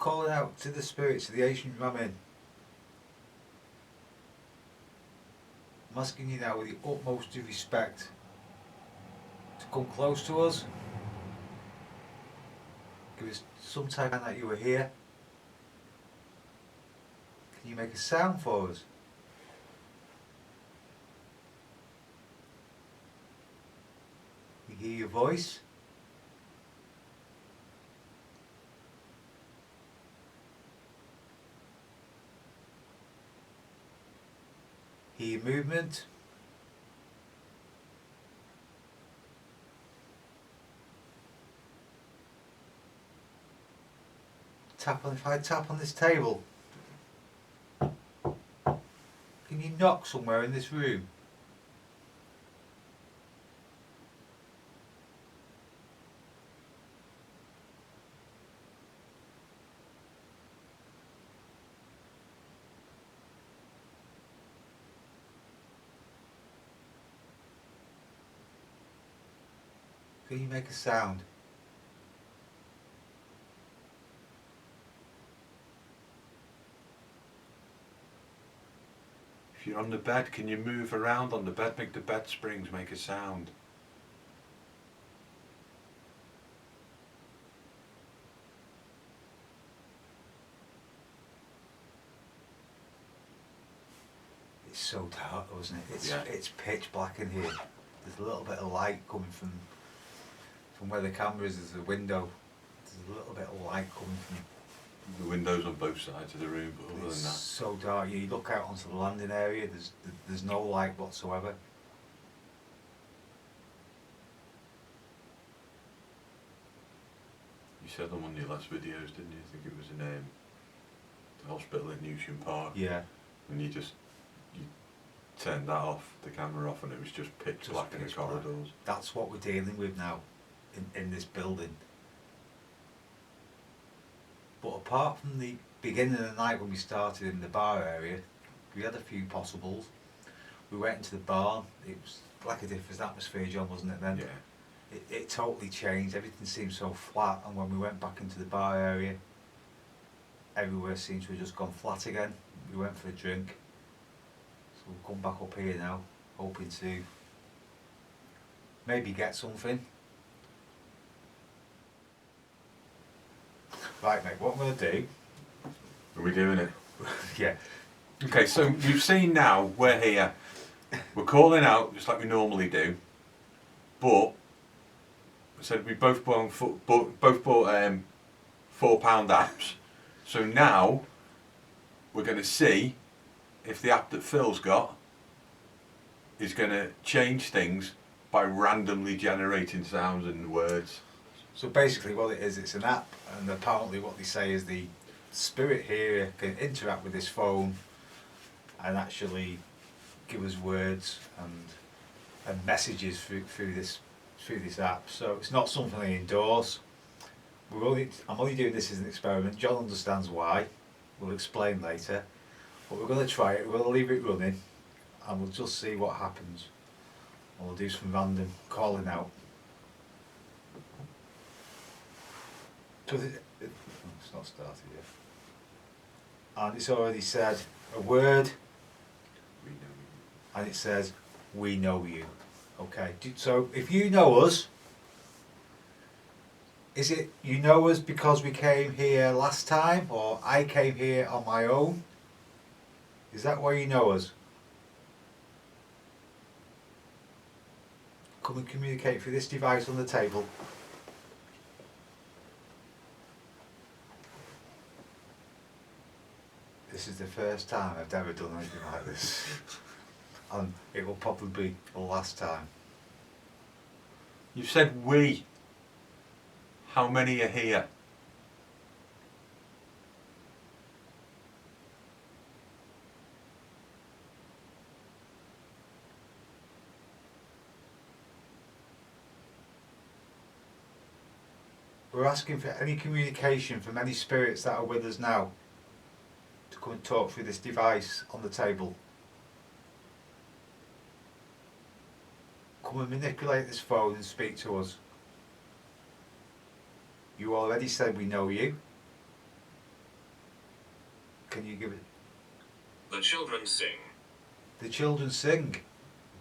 calling out to the spirits of the ancient Ramin. I'm asking you now with the utmost of respect to come close to us. Give us some sign that you were here. Can you make a sound for us? We hear your voice. Hear your movement. If I tap on this table, can you knock somewhere in this room? Can you make a sound? If you're on the bed, can you move around on the bed, make the bed springs make a sound? It's so dark, though, isn't it? Yeah. It's pitch black in here. There's a little bit of light coming from where the camera is. There's a window. There's a little bit of light coming from. The windows on both sides of the room, but other It's than that, so dark. You look out onto the landing area. There's no light whatsoever. you said on one of your last videos, didn't you? I think it was in the hospital in Newsham Park. Yeah. And you turned that off, the camera off, and it was just pitch black in the corridors. That's what we're dealing with now in this building. But apart from the beginning of the night when we started in the bar area, we had a few possibles. We went into the barn. It was like a different atmosphere, John, wasn't it then? Yeah. It totally changed. Everything seemed so flat, and when we went back into the bar area, everywhere seemed to have just gone flat again. We went for a drink. So we'll come back up here now, hoping to maybe get something. Right, mate, what I'm going to do... Are we doing it? Yeah. Okay, so you've seen now, we're here. We're calling out just like we normally do, but I said we both bought £4 apps. So now we're going to see if the app that Phil's got is going to change things by randomly generating sounds and words. So basically what it is, it's an app, and apparently what they say is the spirit here can interact with this phone and actually give us words and messages through this app. So it's not something I endorse. I'm only doing this as an experiment. John understands why. We'll explain later. But we're going to try it. We're going to leave it running, and we'll just see what happens. And we'll do some random calling out. So it's not started yet. And it's already said a word, We know. and it says, "We know you." Okay, so if you know us, is it you know us because we came here last time, or I came here on my own? Is that why you know us? Come and communicate through this device on the table. This is the first time I've ever done anything like this. And it will probably be the last time. You've said we. How many are here? We're asking for any communication from any spirits that are with us now to come and talk through this device on the table. Come and manipulate this phone and speak to us. You already said we know you. Can you give it? The children sing. The children sing.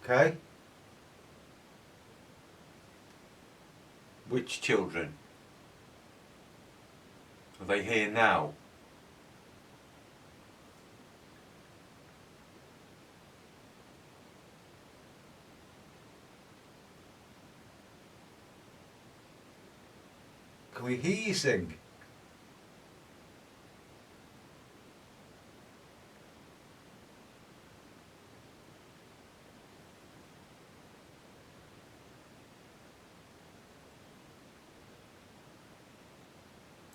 Okay. Which children? Are they here now? Can we hear you sing?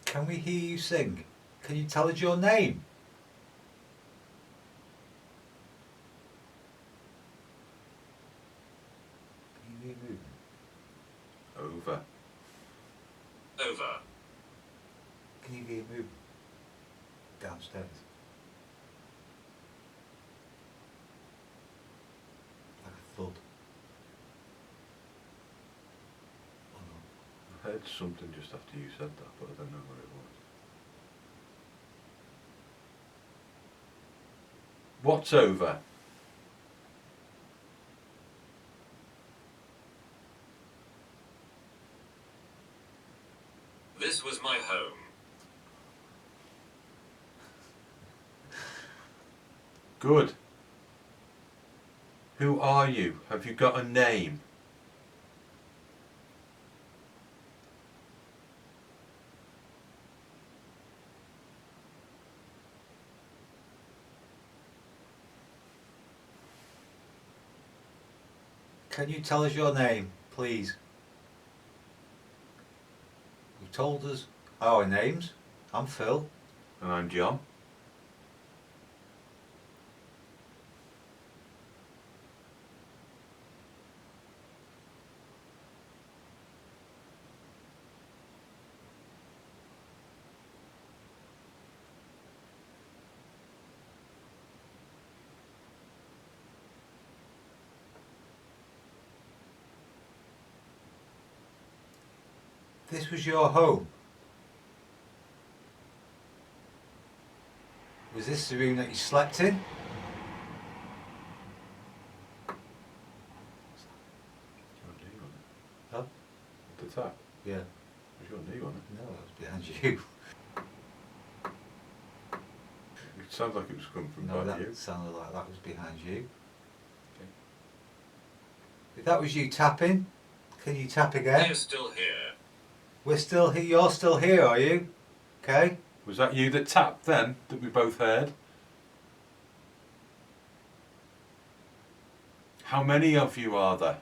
Can we hear you sing? Can you tell us your name? Can you hear movement? Over. Over. Can you hear movement? Downstairs. Like a thud. Oh no. I heard something just after you said that, but I don't know what it was. What's over? This was my home. Good. Who are you? Have you got a name? Can you tell us your name, please? You've told us our names. I'm Phil. And I'm John. This was your home. Was this the room that you slept in? Your knee on it. Huh? The tap. Yeah. Was your knee on it? No, that was behind you. It sounds like it was coming from No, behind that you. sounded like that was behind you. Okay. If that was you tapping, can you tap again? They're still here. We're still here. You're still here, are you? Okay. Was that you that tapped then, that we both heard? How many of you are there?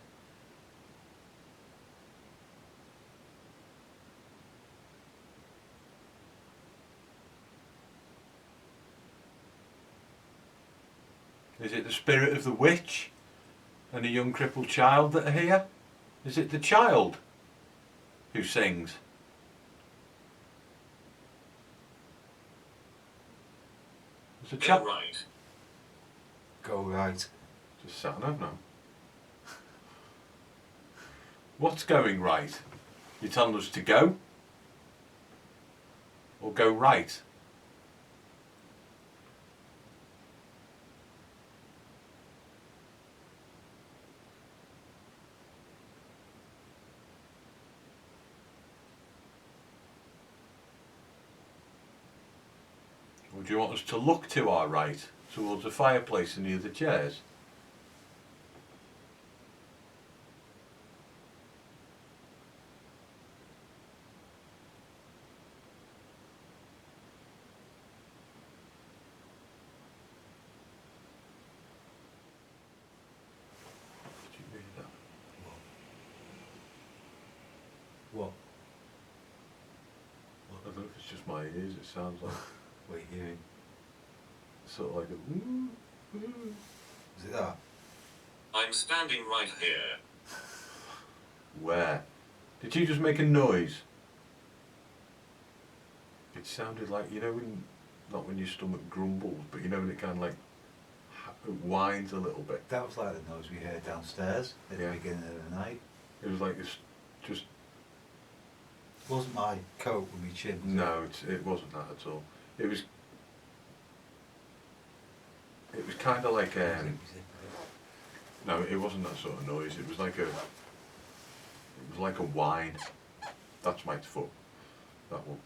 Is it the spirit of the witch and a young crippled child that are here? Is it the child who sings? Is the Go child right. Go right. just sat nav now? What's going right? You're telling us to go? Or go right? Or do you want us to look to our right, towards the fireplace and the other chairs? Did you read that? What? I don't know if it's just my ears, it sounds like What are you hearing? sort of like a ooh, ooh. Is it that? I'm standing right here. Where? Did you just make a noise? It sounded like, you know, when, not when your stomach grumbles, but you know when it kind of like it whines a little bit. That was like the noise we heard downstairs at Yeah. the beginning of the night. It was like this, just, It wasn't my coat with my chin. was it? no, it wasn't that at all. It was It was kind of like no, it wasn't that sort of noise. It was like a whine. That's Mike's foot. That one.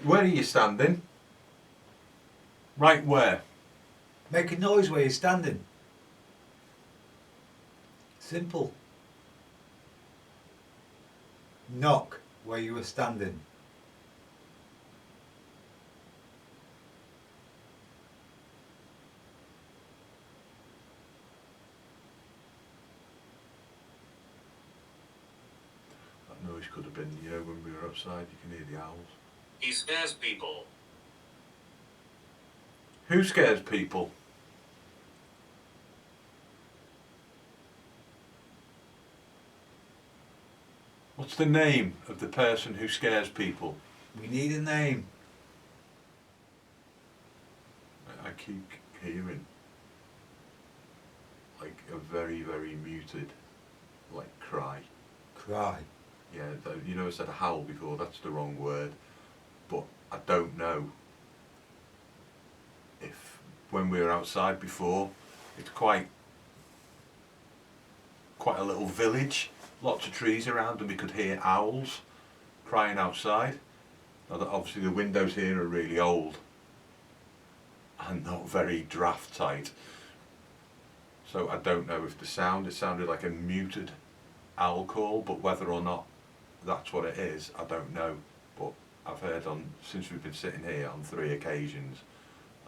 Where are you standing? Right where? Make a noise where you're standing. Simple. Knock where you were standing. That noise could have been, you know, when we were outside, you can hear the owls. He scares people. Who scares people? What's the name of the person who scares people? We need a name. I keep hearing like a very, very muted, like cry. Cry. Yeah, you know I said a howl before, that's the wrong word. But I don't know if when we were outside before, it's quite a little village, lots of trees around, and we could hear owls crying outside. Now that obviously the windows here are really old and not very draft tight, so I don't know if it sounded like a muted owl call, but whether or not that's what it is, I don't know. But I've heard since we've been sitting here on 3 occasions,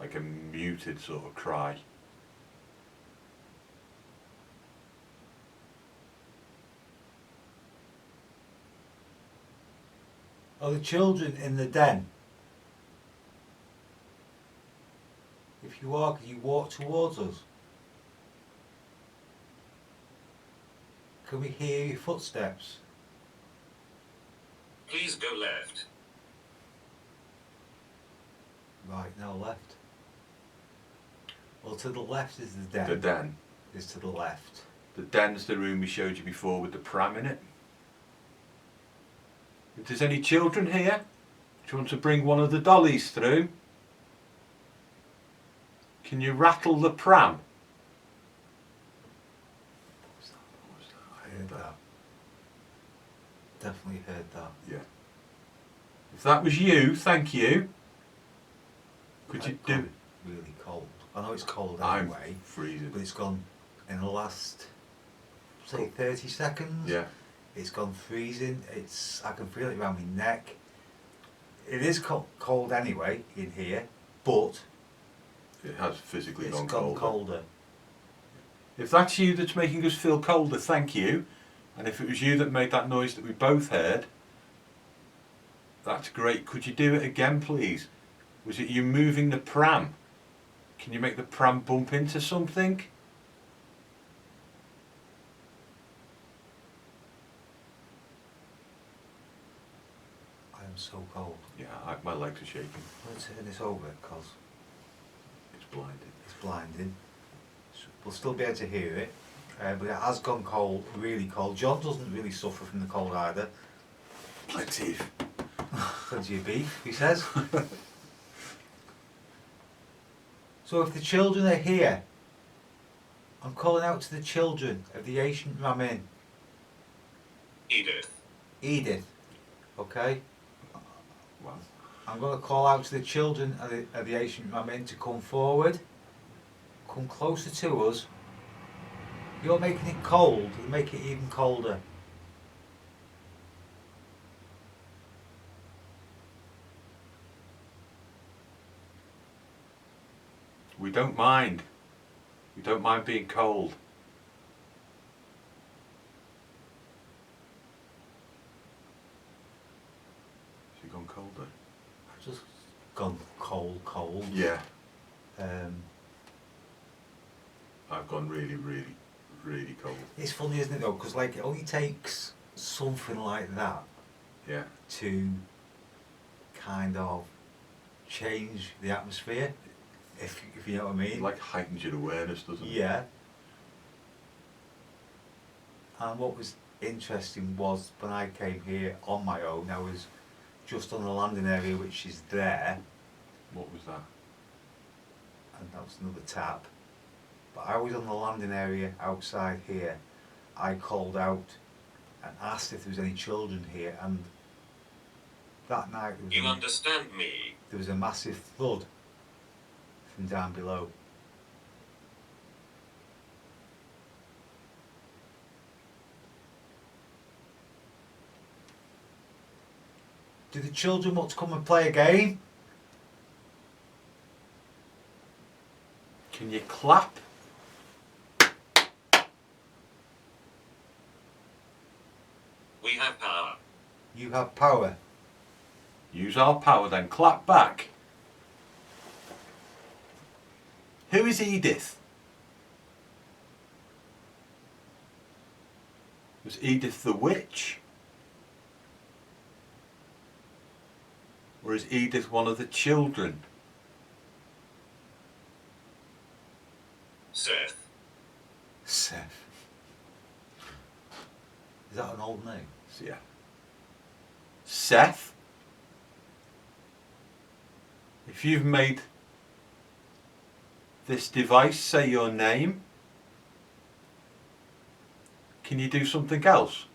like a muted sort of cry. Are the children in the den? If you are, can you walk towards us? Can we hear your footsteps? Please go left. Right, now left. Well, to the left is the den. The den. Is to the left. The den's the room we showed you before with the pram in it. If there's any children here, do you want to bring one of the dollies through? Can you rattle the pram? I heard that. Definitely heard that. Yeah. If that was you, thank you. Could you do it? Really cold. I know it's cold I'm anyway, freezing. but it's gone in the last, say, 30 seconds. Yeah. It's gone freezing. I can feel it around my neck. It is cold anyway in here, but It has physically it's gone gone colder. colder. If that's you that's making us feel colder, thank you. And if it was you that made that noise that we both heard, that's great. Could you do it again, please? Was it you moving the pram? Can you make the pram bump into something? I am so cold. Yeah, my legs are shaking. I'm going to turn this over because It's blinding. it's blinding. We'll still be able to hear it, but it has gone cold, really cold. John doesn't really suffer from the cold either. Plenty. Plenty of beef, he says. So if the children are here, I'm calling out to the children of the ancient Ramin. Edith. Edith, okay? Wow. I'm going to call out to the children of the ancient Ramin to come forward, come closer to us. You're making it cold, it'll make it even colder. We don't mind. We don't mind being cold. Has it gone colder? I've just gone cold. Yeah. Um, I've gone really, really, really cold. it's funny, isn't it though, because like it only takes something like that Yeah. to kind of change the atmosphere, if you know what I mean. It like heightens your awareness, doesn't it? Yeah. And what was interesting was when I came here on my own, I was just on the landing area which is there, What was that? and that was another tap. But I was on the landing area outside here. I called out and asked if there was any children here, and that night You understand me? there was a massive flood from down below. Do the children want to come and play a game? Can you clap? We have power. You have power. Use our power then. Clap back. Who is Edith? Was Edith the witch? Or is Edith one of the children? Seth. Seth. Is that an old name? Yeah. Seth? If you've made this device say your name, can you do something else?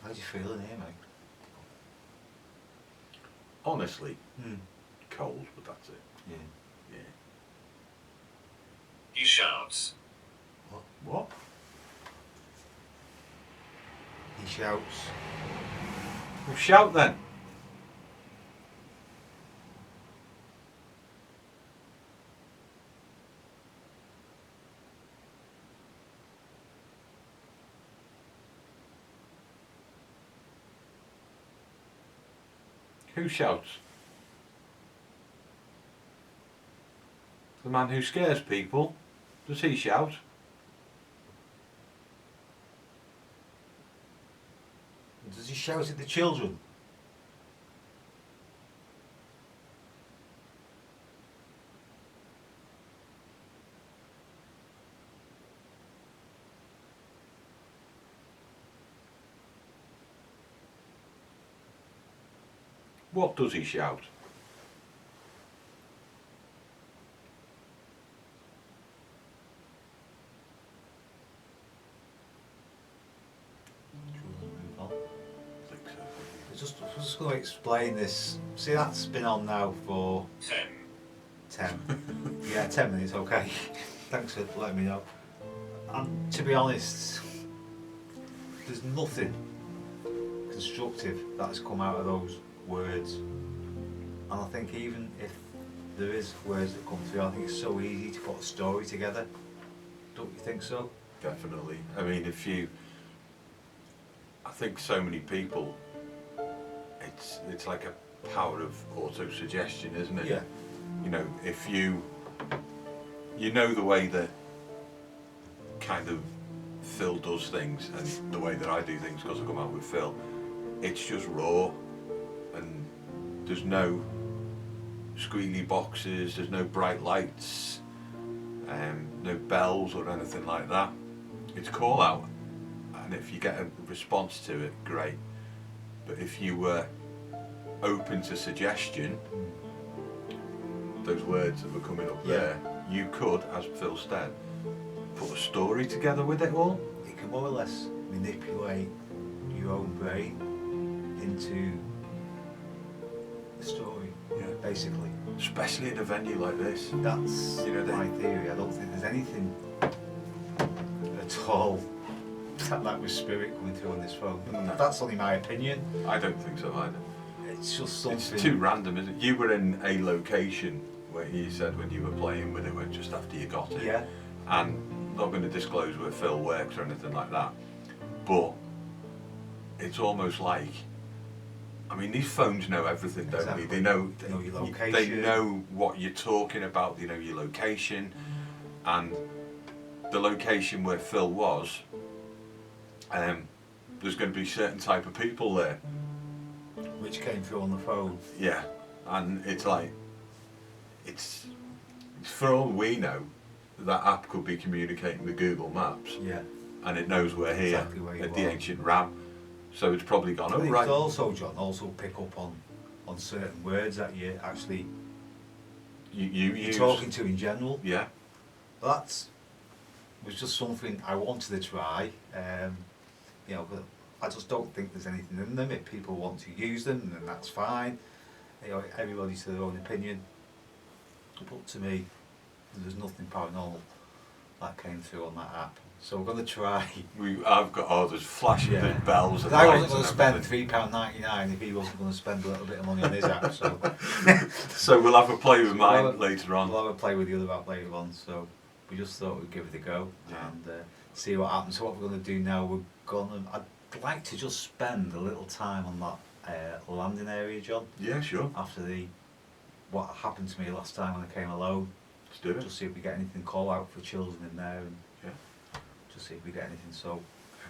How do you feel in here, mate? Honestly, Hmm. cold, but that's it. Yeah. Yeah. He shouts. What? He shouts. Well, shout then. Who shouts? The man who scares people. Does he shout? Does he shout at the children? What does he shout? Move on. I think so. I'm just going to explain this. See, that's been on now for 10. Yeah, 10 minutes, okay. Thanks for letting me know. And to be honest, there's nothing constructive that's come out of those words. And I think even if there is words that come through, I think it's so easy to put a story together. Don't you think so? Definitely. I mean, I think so many people, it's like a power of auto-suggestion, isn't it? Yeah. You know, if you know the way that kind of Phil does things and the way that I do things because I come out with Phil, it's just raw and there's no squealy boxes, there's no bright lights, no bells or anything like that. It's call out, and if you get a response to it, great. But if you were open to suggestion, those words that were coming up there, you could, as Phil said, put a story together with it all. You can more or less manipulate your own brain into the story, basically. Especially in a venue like this. That's my theory. I don't think there's anything at all that was spirit coming through on this phone. No. That's only my opinion. I don't think so either. It's just something. It's too random, isn't it? You were in a location where you said when you were playing with it, when just after you got it. Yeah. And not going to disclose where Phil works or anything like that, but it's almost like, I mean, these phones know everything, don't Exactly. they? They know your location. They know what you're talking about. They know your location, and the location where Phil was. There's going to be certain type of people there. Which came through on the phone. Yeah, and it's like, it's for all we know, that app could be communicating with Google Maps. Yeah. and it knows we're here Exactly where you at the are. ancient ram. So it's probably gone, I oh think right. also, John, also pick up on certain words that you actually You you're use. talking to in general. Yeah. That was just something I wanted to try. You know, but I just don't think there's anything in them. If people want to use them, then that's fine. You know, everybody's to their own opinion. But to me, there's nothing paranormal that came through on that app. So we're going to try. I've got there's flashing Yeah. big bells and I lights wasn't going to and spend everything. £3.99 if he wasn't going to spend a little bit of money on his app. So So we'll have a play with We'll have mine a- later on. we'll have a play with the other app later on. So we just thought we'd give it a go Yeah. and see what happens. So what we're going to do now, I'd like to just spend a little time on that landing area, John. Yeah, sure. After what happened to me last time when I came alone. Let's do it. Just see if we get anything call out for children in there and Yeah. just see if we get anything. So we're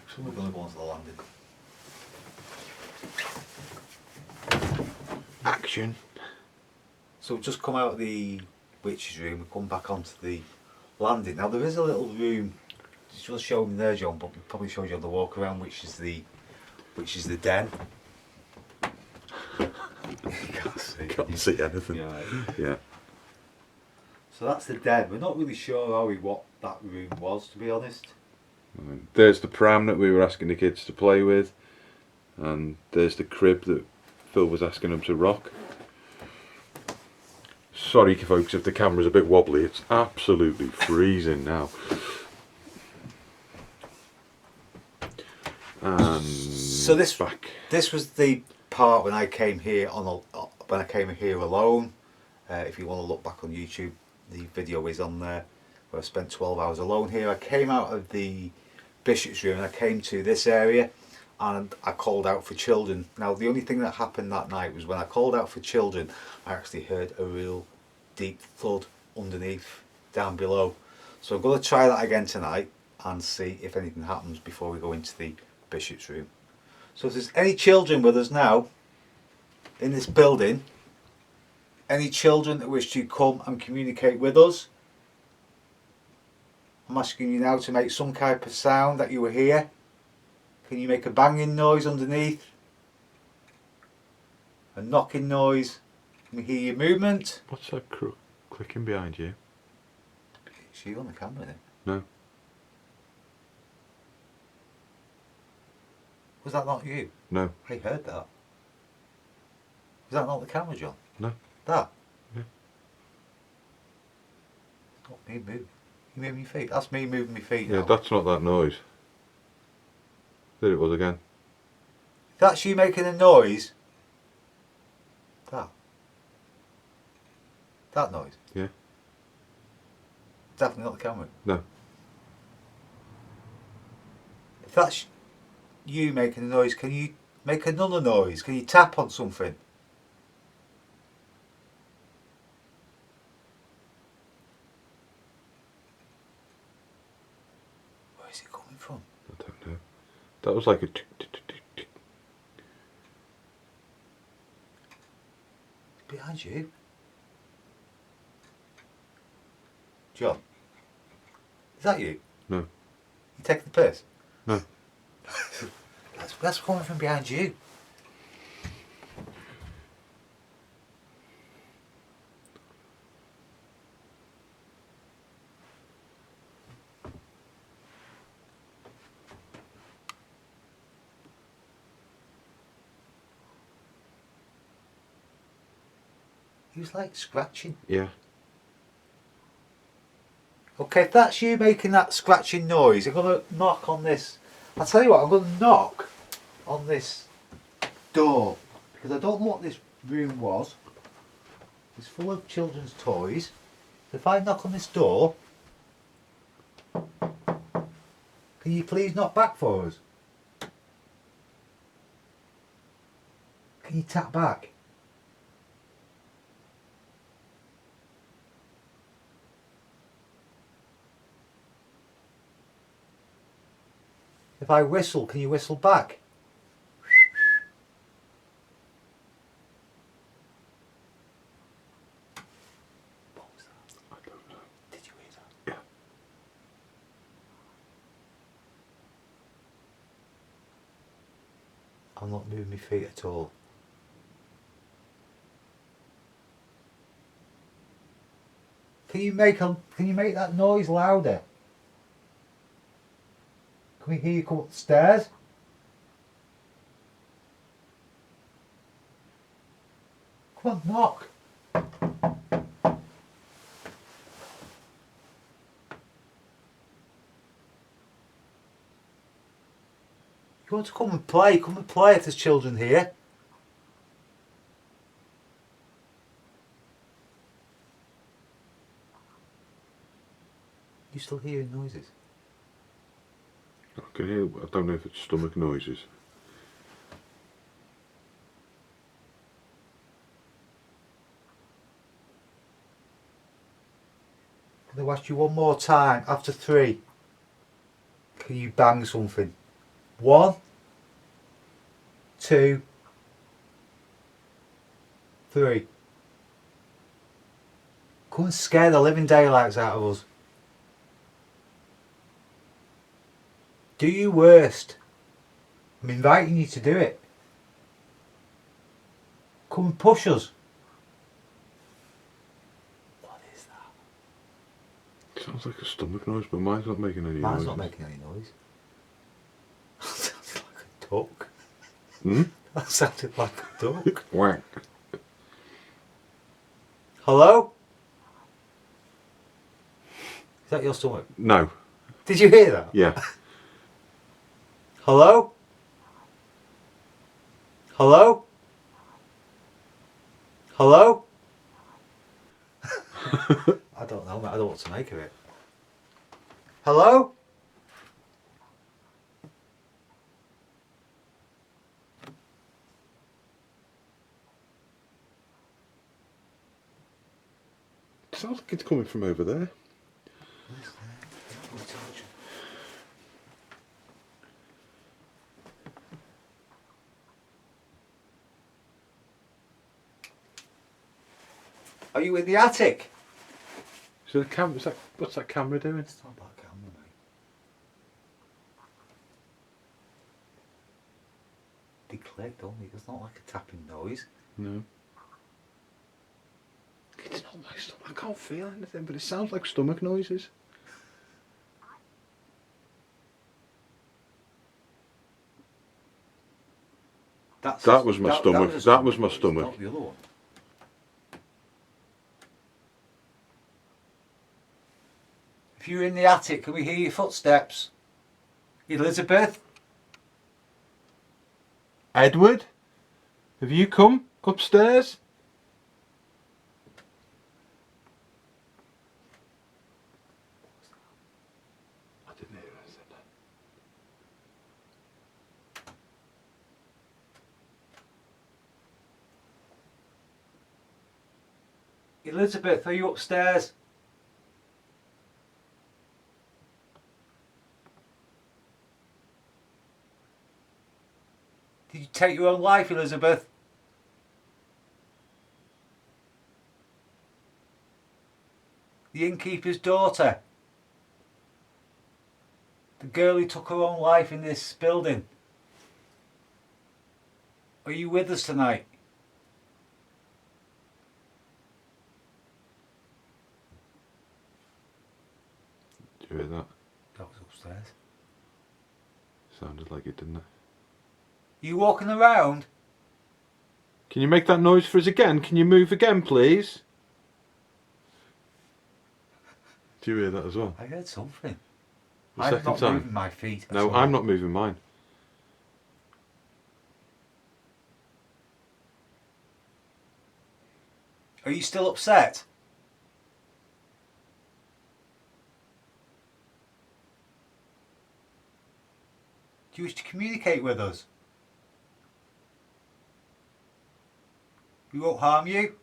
Excellent. going to go on to the landing. Action. So we've just come out of the witch's room, we've come back onto the landing. Now there is a little room, it's just showing me there, John, but we probably showed you on the walk around, which is the den. Can't see. Can't see anything. Yeah. Yeah. So that's the den. We're not really sure, are we, what that room was, to be honest. There's the pram that we were asking the kids to play with, and there's the crib that Phil was asking them to rock. Sorry folks if the camera's a bit wobbly, it's absolutely freezing now. And So this was the part when I came here when I came here alone. If you want to look back on YouTube, the video is on there where I spent 12 hours alone here. I came out of the bishop's room and I came to this area and I called out for children. Now the only thing that happened that night was when I called out for children, I actually heard a real deep thud underneath, down below. So I'm going to try that again tonight and see if anything happens before we go into the bishop's room. So if there's any children with us now in this building, any children that wish to come and communicate with us, I'm asking you now to make some kind of sound that you were here. Can you make a banging noise underneath? A knocking noise? Can we hear your movement? what's that clicking behind you? It's you on the camera then. No. Was that not you? No. I heard that. Was that not the camera, John? No. That? Yeah. It's not me moving. You moving your feet? That's me moving my feet Yeah, now. that's not that noise. There it was again. That's you making a noise. That noise. Yeah. Definitely not the camera. No. If that's you making a noise, can you make another noise? Can you tap on something? Where is it coming from? I don't know. That was like a tick, tick, tick, tick, tick. It's behind you. John, is that you? No. You taking the piss? No. That's coming from behind you. He was like scratching. Yeah. Okay, if that's you making that scratching noise, I'm going to knock on this. I'll tell you what, I'm going to knock on this door because I don't know what this room was. It's full of children's toys. If I knock on this door, can you please knock back for us? Can you tap back? If I whistle, can you whistle back? What was that? I don't know. Did you hear that? Yeah. I'm not moving my feet at all. Can you make that noise louder? Can we hear you come up the stairs? Come on, knock. You want to come and play? Come and play if there's children here. You still hearing noises? I can hear. I don't know if it's stomach noises. I'm going to ask you one more time. After 3, can you bang something? 1, 2, 3. Come and scare the living daylights out of us. Do your worst. I'm inviting you to do it. Come and push us. What is that? Sounds like a stomach noise, but mine's not making any noise. Mine's not making any noise. Sounds like a duck. Hmm? That sounded like a duck. Whack. Hello? Is that your stomach? No. Did you hear that? Yeah. Hello? Hello? Hello? I don't know, mate. I don't know what to make of it. Hello? Sounds like it's coming from over there. Are you in the attic? So the camera. What's that camera doing? It's not about camera, mate. They click, don't they? It's not like a tapping noise. No. It's not my stomach. I can't feel anything, but it sounds like stomach noises. That was my stomach. That was my stomach. Not the other one. If you're in the attic, can we hear your footsteps? Elizabeth? Edward, have you come upstairs? I didn't hear anything. Elizabeth, are you upstairs? Did you take your own life, Elizabeth? The innkeeper's daughter. The girl who took her own life in this building. Are you with us tonight? Did you hear that? That was upstairs. Sounded like it, didn't it? You walking around? Can you make that noise for us again? Can you move again, please? Do you hear that as well? I heard something. The I'm second not time? moving my feet. at No, all. I'm not moving mine. Are you still upset? Do you wish to communicate with us? We won't harm you.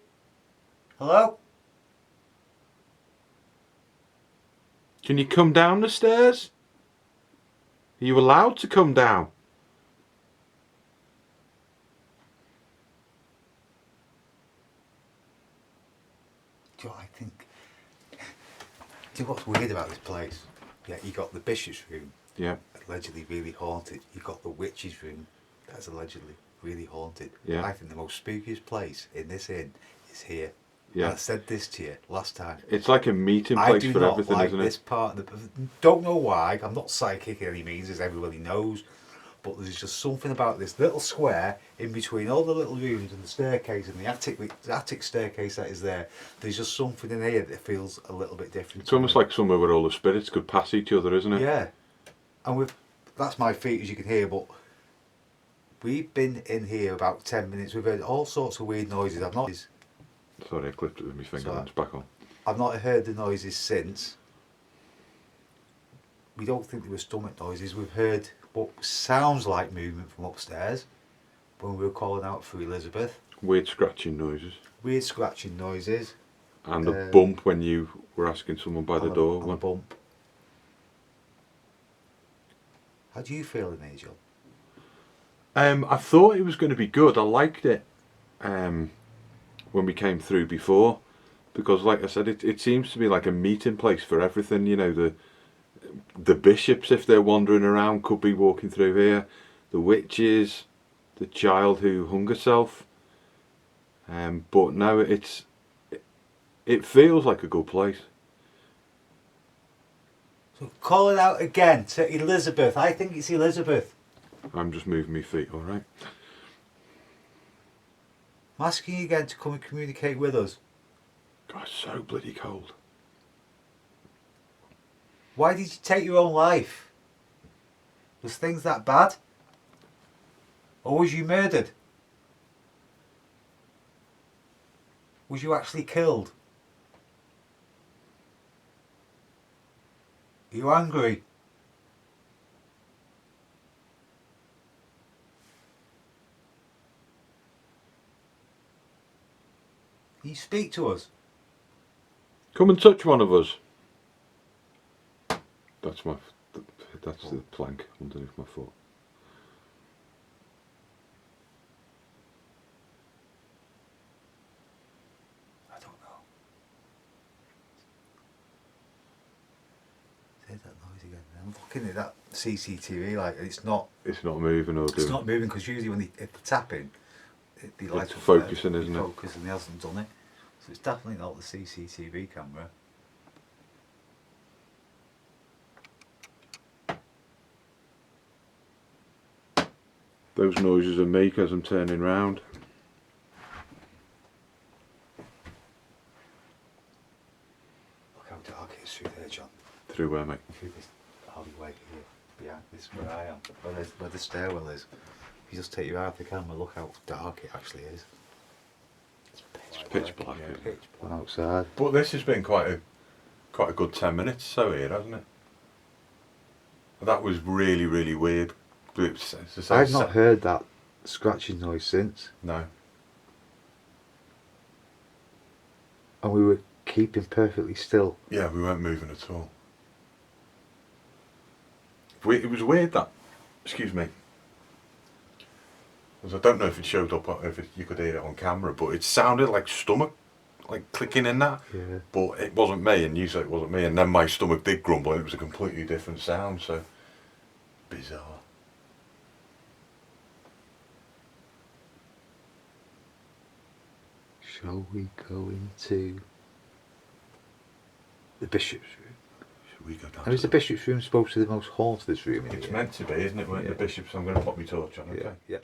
Hello? Can you come down the stairs? Are you allowed to come down? Do you know what I think? Do you know what's weird about this place? Yeah, you got the bishop's room, Yeah. allegedly really haunted. You got the witch's room, that's allegedly really haunted. Yeah. I think the most spookiest place in this inn is here. Yeah. And I said this to you last time. It's like a meeting I place do for not everything, like isn't this it? part of the. Don't know why. I'm not psychic in any means, as everybody knows. But there's just something about this little square in between all the little rooms and the staircase and the attic staircase that is there. There's just something in here that feels a little bit different. It's almost like somewhere where all the spirits could pass each other, isn't it? Yeah, and that's my feet, as you can hear. But we've been in here about 10 minutes. We've heard all sorts of weird noises. Sorry, I clipped it with my finger Sorry. and it's back on. I've not heard the noises since. We don't think they were stomach noises. We've heard what sounds like movement from upstairs when we were calling out for Elizabeth. Weird scratching noises. Weird scratching noises. And a bump when you were asking someone by the door. And a bump. How do you feel in here, John? I thought it was going to be good. I liked it when we came through before, because, like I said, it seems to be like a meeting place for everything. You know, the bishops, if they're wandering around, could be walking through here. The witches, the child who hung herself. But no, it feels like a good place. So call it out again to Elizabeth. I think it's Elizabeth. I'm just moving my feet, all right. I'm asking you again to come and communicate with us. God, it's so bloody cold. Why did you take your own life? Was things that bad? Or was you murdered? Was you actually killed? Are you angry? Can you speak to us? Come and touch one of us. That's the plank underneath my foot. I don't know. There's that noise again. I'm looking at that CCTV like it's not moving or doing. It's not moving because usually when if they're tapping, the lights It's will focusing, isn't it? Focus, and he hasn't done it. So it's definitely not the CCTV camera. Those noises are me because I'm turning round. Look how dark it is through there, John. Through where, mate? Through this alleyway here, behind this where I am, where the stairwell is. If you just take your eye off the camera, look how dark it actually is. It's pitch black, Yeah, isn't it? pitch black outside. But this has been quite a good 10 minutes so here, hasn't it? That was really, really weird. I've not heard that scratching noise since, No. and we were keeping perfectly still. Yeah, we weren't moving at all. It was weird that, excuse me, because I don't know if it showed up, you could hear it on camera, but it sounded like stomach, like clicking in that. Yeah. But it wasn't me, and you said it wasn't me, and then my stomach did grumble, and it was a completely different sound, so bizarre. Shall we go into the bishop's room? Should we go down? And is the bishop's room supposed to be the most haunted room in It's here? meant to be, isn't it? When Yeah. the bishops, I'm going to pop my torch on, okay? Yeah.